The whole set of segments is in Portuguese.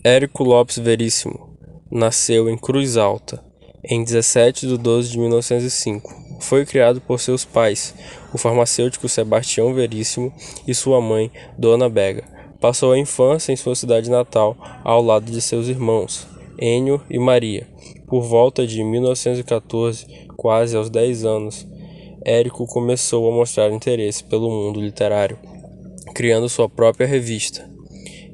Érico Lopes Veríssimo nasceu em Cruz Alta, em 17 de 12 de 1905. Foi criado por seus pais, o farmacêutico Sebastião Veríssimo e sua mãe, Dona Bega. Passou a infância em sua cidade natal, ao lado de seus irmãos, Enio e Maria. Por volta de 1914, quase aos 10 anos, Érico começou a mostrar interesse pelo mundo literário, criando sua própria revista.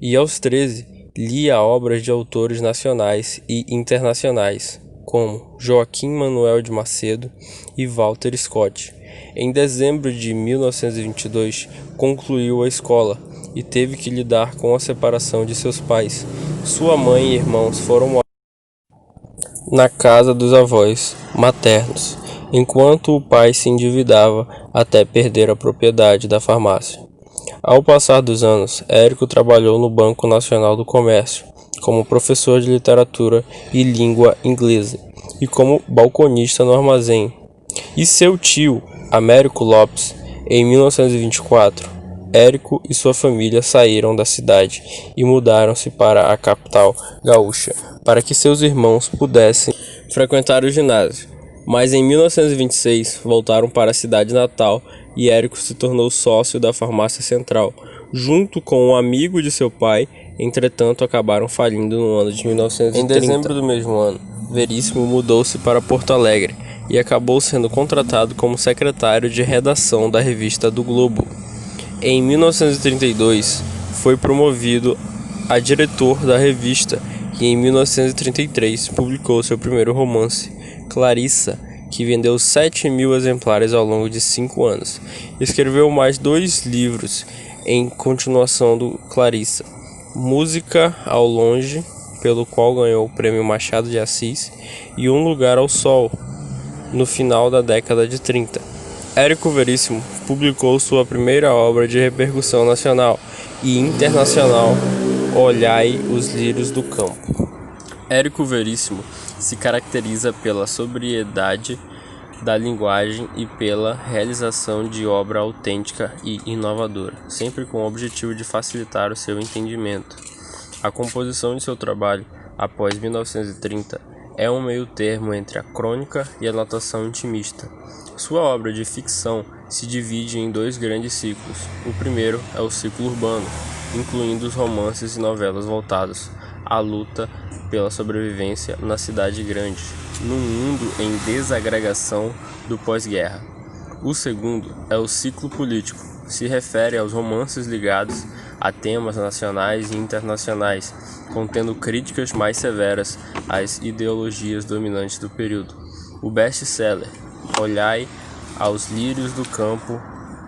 E aos 13, lia obras de autores nacionais e internacionais, como Joaquim Manuel de Macedo e Walter Scott. Em dezembro de 1922, concluiu a escola e teve que lidar com a separação de seus pais. Sua mãe e irmãos foram morar na casa dos avós maternos, enquanto o pai se endividava até perder a propriedade da farmácia. Ao passar dos anos, Érico trabalhou no Banco Nacional do Comércio, como professor de literatura e língua inglesa, e como balconista no armazém. E seu tio, Américo Lopes, em 1924, Érico e sua família saíram da cidade e mudaram-se para a capital gaúcha, para que seus irmãos pudessem frequentar o ginásio. Mas em 1926 voltaram para a cidade natal e Érico se tornou sócio da Farmácia Central, junto com um amigo de seu pai. Entretanto, acabaram falindo no ano de 1930. Em dezembro do mesmo ano, Veríssimo mudou-se para Porto Alegre e acabou sendo contratado como secretário de redação da revista do Globo. Em 1932, foi promovido a diretor da revista e em 1933 publicou seu primeiro romance, Clarissa, que vendeu 7.000 exemplares ao longo de 5 anos. Escreveu mais 2 livros em continuação do Clarissa, Música ao Longe, pelo qual ganhou o Prêmio Machado de Assis, e Um Lugar ao Sol, no final da década de 30. Érico Veríssimo publicou sua primeira obra de repercussão nacional e internacional, Olhai os Lírios do Campo. Érico Veríssimo se caracteriza pela sobriedade da linguagem e pela realização de obra autêntica e inovadora, sempre com o objetivo de facilitar o seu entendimento. A composição de seu trabalho, após 1930, é um meio-termo entre a crônica e a notação intimista. Sua obra de ficção se divide em 2 grandes ciclos. O primeiro é o ciclo urbano, incluindo os romances e novelas voltados à luta pela sobrevivência na cidade grande, num mundo em desagregação do pós-guerra. O segundo é o ciclo político, se refere aos romances ligados a temas nacionais e internacionais, contendo críticas mais severas às ideologias dominantes do período. O best-seller Olhai aos Lírios do Campo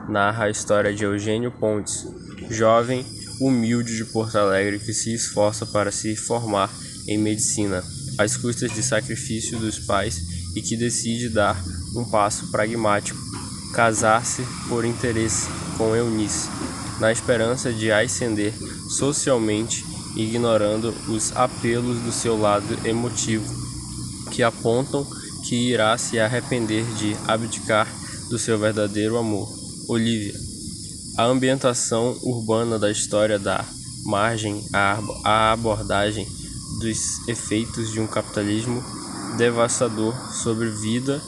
narra a história de Eugênio Pontes, jovem humilde de Porto Alegre que se esforça para se formar em medicina, às custas de sacrifício dos pais, e que decide dar um passo pragmático, casar-se por interesse com Eunice, na esperança de ascender socialmente, ignorando os apelos do seu lado emotivo, que apontam que irá se arrepender de abdicar do seu verdadeiro amor. Olivia. A ambientação urbana da história dá margem à abordagem dos efeitos de um capitalismo devastador sobre a vida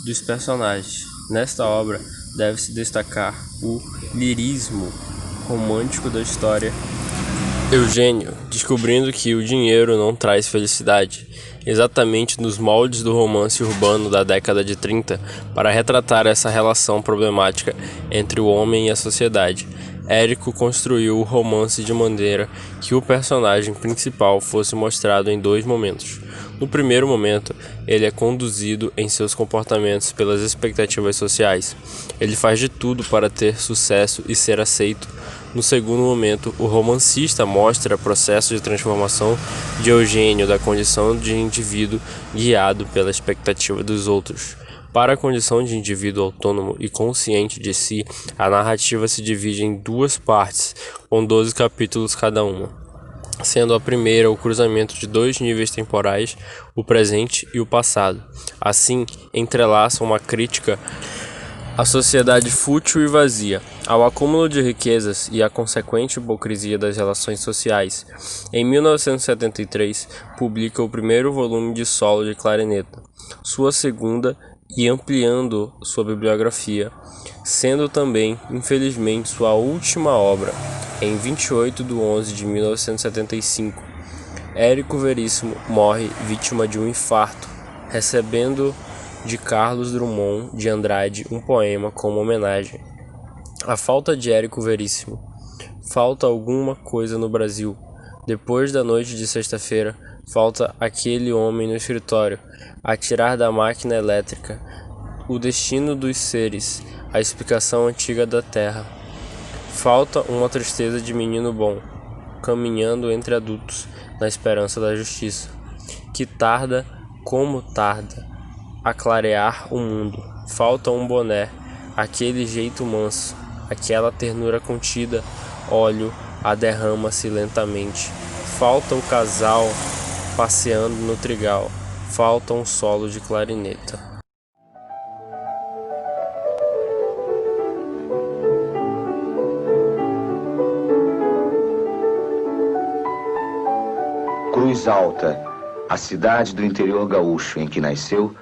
dos personagens. Nesta obra deve-se destacar o lirismo romântico da história. Eugênio, descobrindo que o dinheiro não traz felicidade, exatamente nos moldes do romance urbano da década de 30, para retratar essa relação problemática entre o homem e a sociedade. Érico construiu o romance de maneira que o personagem principal fosse mostrado em 2 momentos. No primeiro momento, ele é conduzido em seus comportamentos pelas expectativas sociais. Ele faz de tudo para ter sucesso e ser aceito. No segundo momento, o romancista mostra o processo de transformação de Eugênio da condição de indivíduo guiado pela expectativa dos outros para a condição de indivíduo autônomo e consciente de si. A narrativa se divide em 2 partes, com 12 capítulos cada uma, sendo a primeira o cruzamento de 2 níveis temporais, o presente e o passado. Assim, entrelaça uma crítica A sociedade fútil e vazia, ao acúmulo de riquezas e à consequente hipocrisia das relações sociais. Em 1973, publica o primeiro volume de Solo de Clarineta, sua segunda e ampliando sua bibliografia, sendo também, infelizmente, sua última obra, em 28/11/1975. Érico Veríssimo morre vítima de um infarto, recebendo de Carlos Drummond de Andrade um poema como homenagem. A falta de Érico Veríssimo. Falta alguma coisa no Brasil. Depois da noite de sexta-feira, falta aquele homem no escritório, a tirar da máquina elétrica o destino dos seres, a explicação antiga da terra. Falta uma tristeza de menino bom, caminhando entre adultos, na esperança da justiça, que tarda como tarda a clarear o mundo. Falta um boné, aquele jeito manso, aquela ternura contida, óleo a derrama-se lentamente. Falta o casal passeando no trigal, falta um solo de clarineta. Cruz Alta, a cidade do interior gaúcho em que nasceu,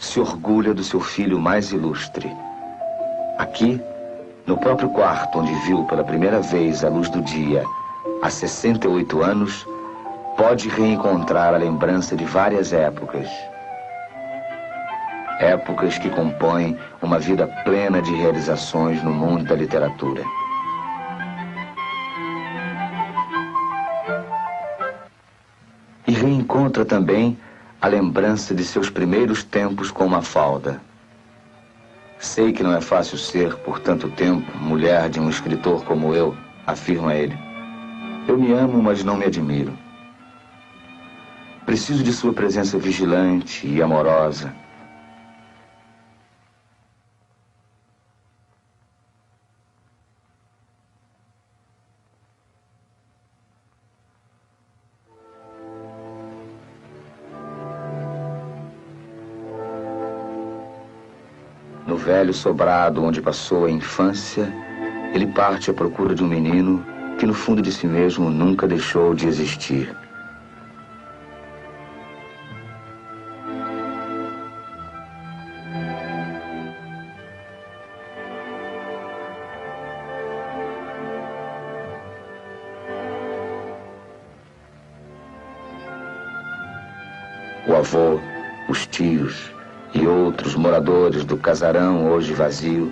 se orgulha do seu filho mais ilustre. Aqui, no próprio quarto onde viu pela primeira vez a luz do dia, há 68 anos, pode reencontrar a lembrança de várias épocas. Épocas que compõem uma vida plena de realizações no mundo da literatura. E reencontra também a lembrança de seus primeiros tempos com Mafalda. Sei que não é fácil ser, por tanto tempo, mulher de um escritor como eu, afirma ele. Eu me amo, mas não me admiro. Preciso de sua presença vigilante e amorosa. No velho sobrado onde passou a infância, ele parte à procura de um menino que no fundo de si mesmo nunca deixou de existir. O avô, os tios e outros moradores do casarão hoje vazio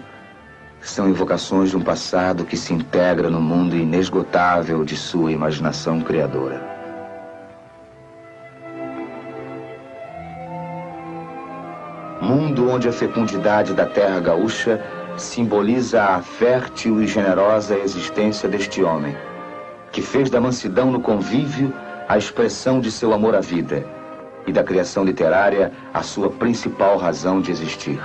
são invocações de um passado que se integra no mundo inesgotável de sua imaginação criadora. Mundo onde a fecundidade da terra gaúcha simboliza a fértil e generosa existência deste homem, que fez da mansidão no convívio a expressão de seu amor à vida, e da criação literária a sua principal razão de existir.